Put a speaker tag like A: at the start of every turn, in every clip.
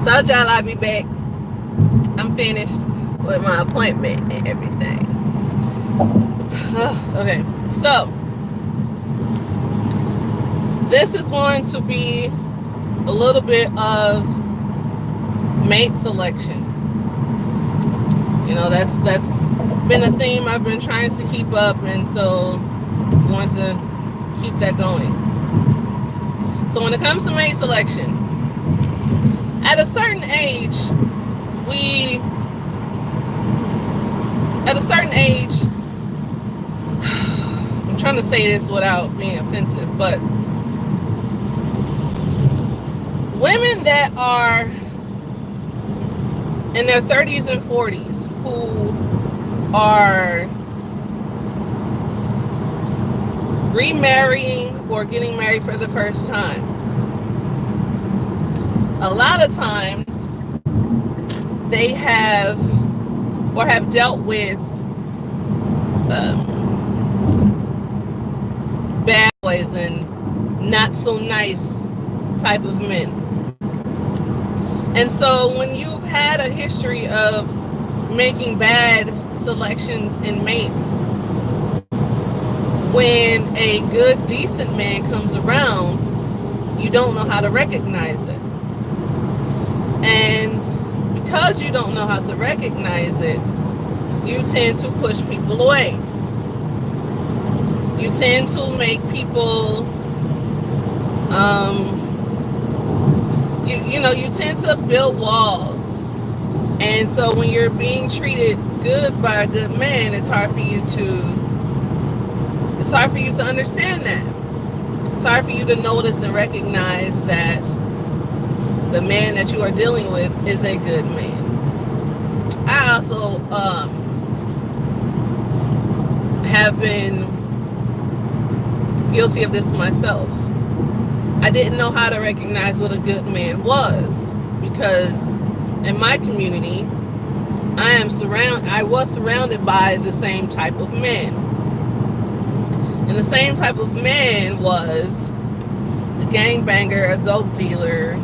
A: told y'all I'd be back. I'm finished with my appointment and everything. Okay, so this is going to be a little bit of mate selection. You know, that's been a theme I've been trying to keep up, and so I'm going to keep that going. So when it comes to mate selection, at a certain age, I'm trying to say this without being offensive, but women that are in their 30s and 40s who are remarrying or getting married for the first time, a lot of times they have or have dealt with bad boys and not so nice type of men. And so when you've had a history of making bad selections in mates, when a good, decent man comes around, you don't know how to recognize it. And because you don't know how to recognize it, you tend to push people away. You tend to make people, you tend to build walls. And so when you're being treated good by a good man, it's hard for you to understand that. It's hard for you to notice and recognize that the man that you are dealing with is a good man. I also have been guilty of this myself. I didn't know how to recognize what a good man was, because in my community, I was surrounded by the same type of men. And the same type of man was a gangbanger, a dope dealer,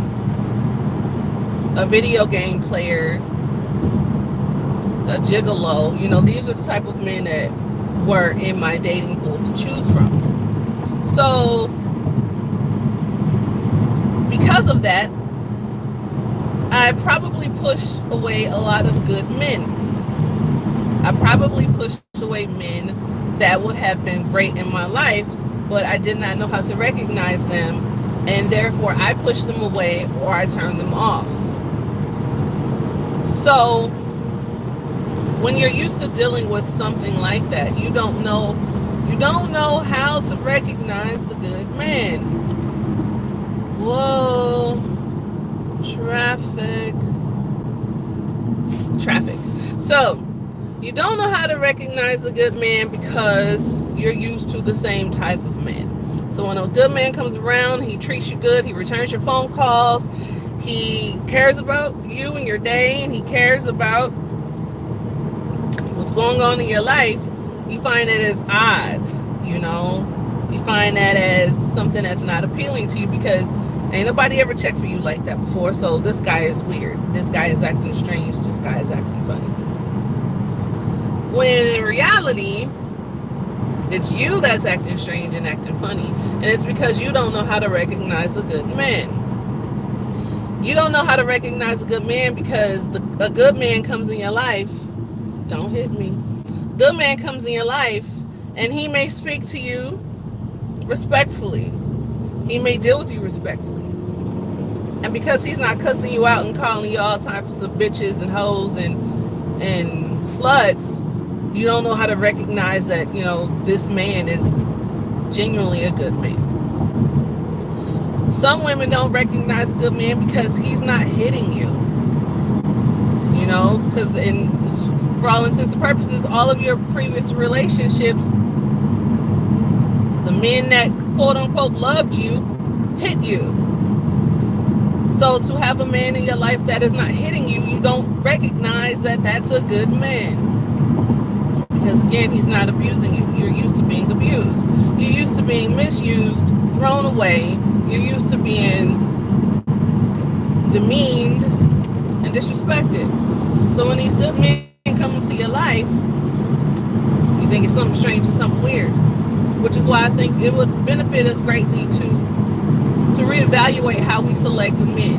A: a video game player, a gigolo. You know, these are the type of men that were in my dating pool to choose from. So because of that, I probably pushed away a lot of good men. I probably pushed away men that would have been great in my life, but I did not know how to recognize them, and therefore I pushed them away or I turned them off. So when you're used to dealing with something like that, you don't know how to recognize the good man. Whoa, traffic. So you don't know how to recognize a good man because you're used to the same type of man. So when a good man comes around, he treats you good, he returns your phone calls, he cares about you and your day, and he cares about what's going on in your life, you find it as odd, you know? You find that as something that's not appealing to you because ain't nobody ever checked for you like that before, so this guy is weird. This guy is acting strange. This guy is acting funny. When in reality, it's you that's acting strange and acting funny. And it's because you don't know how to recognize a good man. You don't know how to recognize a good man because a good man comes in your life. Don't hit me. Good man comes in your life and he may speak to you respectfully. He may deal with you respectfully. And because he's not cussing you out and calling you all types of bitches and hoes and sluts, you don't know how to recognize that, you know, this man is genuinely a good man. Some women don't recognize a good man because he's not hitting you. You know, because for all intents and purposes, all of your previous relationships, the men that quote unquote loved you, hit you. So to have a man in your life that is not hitting you, you don't recognize that that's a good man. Because again, he's not abusing you. You're used to being abused. You're used to being misused, thrown away. You're used to being demeaned, disrespected. So when these good men come into your life, you think it's something strange and something weird. Which is why I think it would benefit us greatly to reevaluate how we select men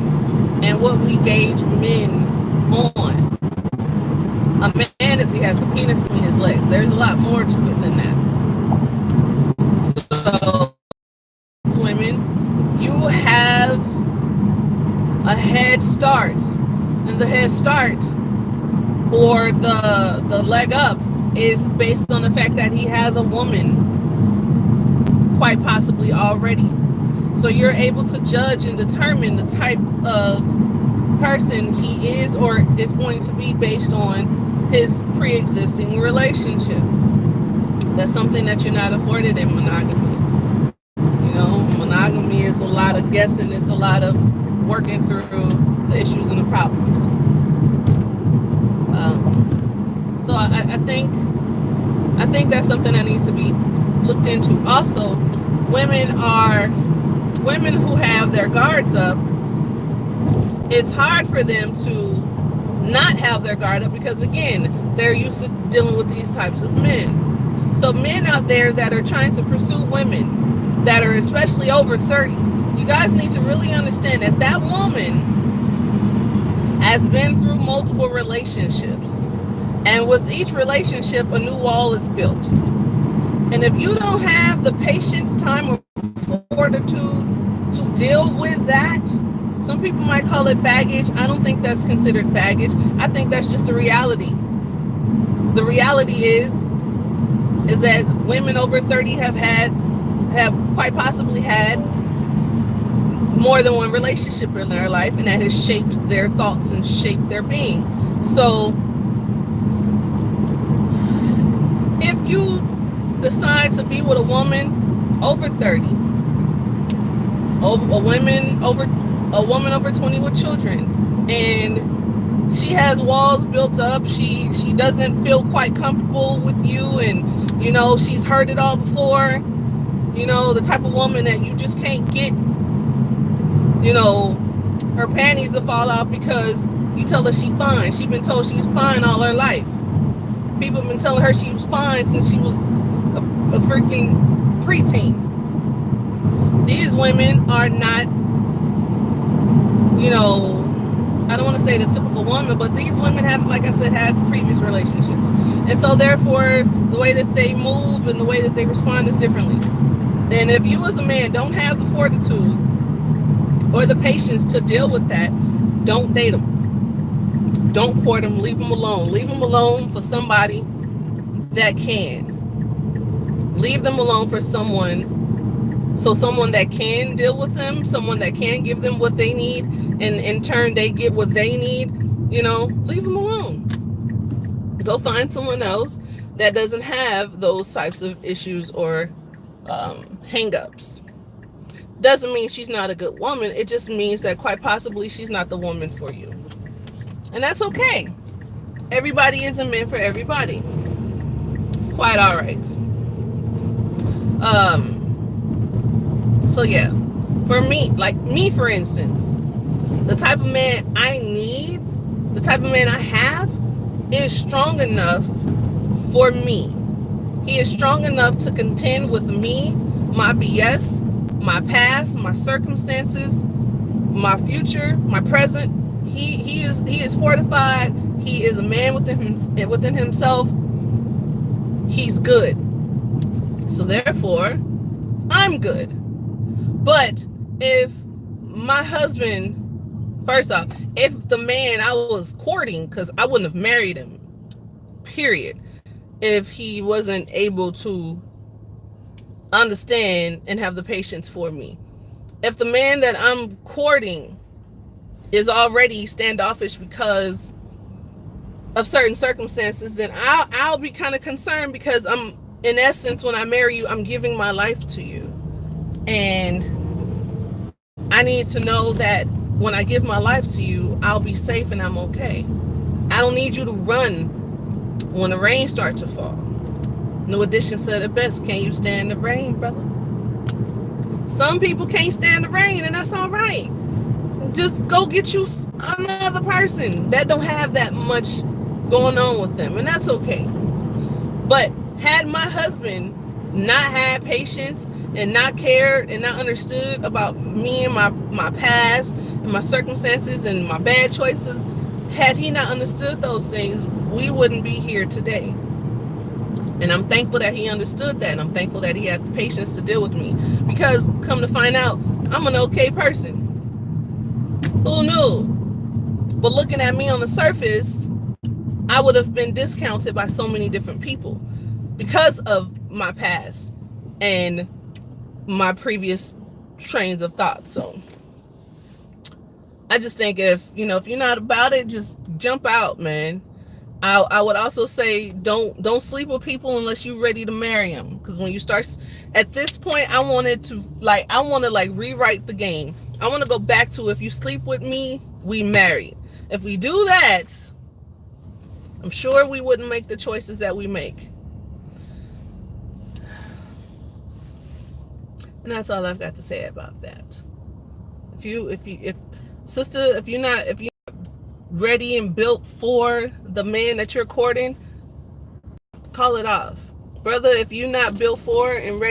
A: and what we gauge men on. A man is he has a penis between his legs. There's a lot more to it than that. So, women, you have a head start, and the head start or the leg up is based on the fact that he has a woman quite possibly already. So you're able to judge and determine the type of person he is or is going to be based on his pre-existing relationship. That's something that you're not afforded in monogamy. You know, monogamy is a lot of guessing. It's a lot of working through the issues and the problems. So I think that's something that needs to be looked into. Also, women who have their guards up, it's hard for them to not have their guard up because, again, they're used to dealing with these types of men. So men out there that are trying to pursue women that are especially over 30, you guys need to really understand that that woman has been through multiple relationships. And with each relationship, a new wall is built. And if you don't have the patience, time, or fortitude to deal with that, some people might call it baggage. I don't think that's considered baggage. I think that's just a reality. The reality is that women over 30 have quite possibly had more than one relationship in their life, and that has shaped their thoughts and shaped their being. So if you decide to be with a woman over 30, a woman over 20 with children, and she has walls built up, she doesn't feel quite comfortable with you, and you know she's heard it all before, you know, the type of woman that you just can't get, you know, her panties will fall out because you tell her she's fine. She's been told she's fine all her life. People have been telling her she was fine since she was a freaking preteen. These women are not, you know, I don't want to say the typical woman, but these women have, like I said, had previous relationships. And so therefore, the way that they move and the way that they respond is differently. And if you as a man don't have the fortitude or the patience to deal with that, don't date them. Don't court them. Leave them alone. Leave them alone for somebody that can. Leave them alone for someone that can deal with them, someone that can give them what they need, and in turn they get what they need. You know, leave them alone. Go find someone else that doesn't have those types of issues or hang-ups. Doesn't mean she's not a good woman. It just means that quite possibly she's not the woman for you. And that's okay. Everybody isn't meant for everybody. It's quite all right. So yeah, for me, like me, for instance, the type of man I need, the type of man I have is strong enough for me. He is strong enough to contend with me, my BS, my past, my circumstances, my future, my present. He is fortified. He is a man within himself. He's good. So therefore, I'm good. But if my husband, first off, if the man I was courting, because I wouldn't have married him, period, if he wasn't able to understand and have the patience for me. If the man that I'm courting is already standoffish because of certain circumstances, then I'll be kind of concerned, because I'm, in essence, when I marry you, I'm giving my life to you. And I need to know that when I give my life to you, I'll be safe and I'm okay. I don't need you to run when the rain starts to fall. New Edition said it best. Can you stand the rain, brother? Some people can't stand the rain, and that's all right. just go get you another person that don't have that much going on with them, and that's okay. But had my husband not had patience and not cared and not understood about me and my past and my circumstances and my bad choices, had he not understood those things, we wouldn't be here today. And I'm thankful that he understood that, and I'm thankful that he had the patience to deal with me, because come to find out, I'm an okay person. Who knew? But looking at me on the surface, I would have been discounted by so many different people because of my past and my previous trains of thought. So I just think if you're not about it, just jump out, man. I would also say don't sleep with people unless you're ready to marry them, because when you start at this point, I want to rewrite the game. I want to go back to, if you sleep with me, we married. If we do that, I'm sure we wouldn't make the choices that we make. And that's all I've got to say about that. If you're not ready and built for the man that you're courting, call it off. Brother, if you're not built for and ready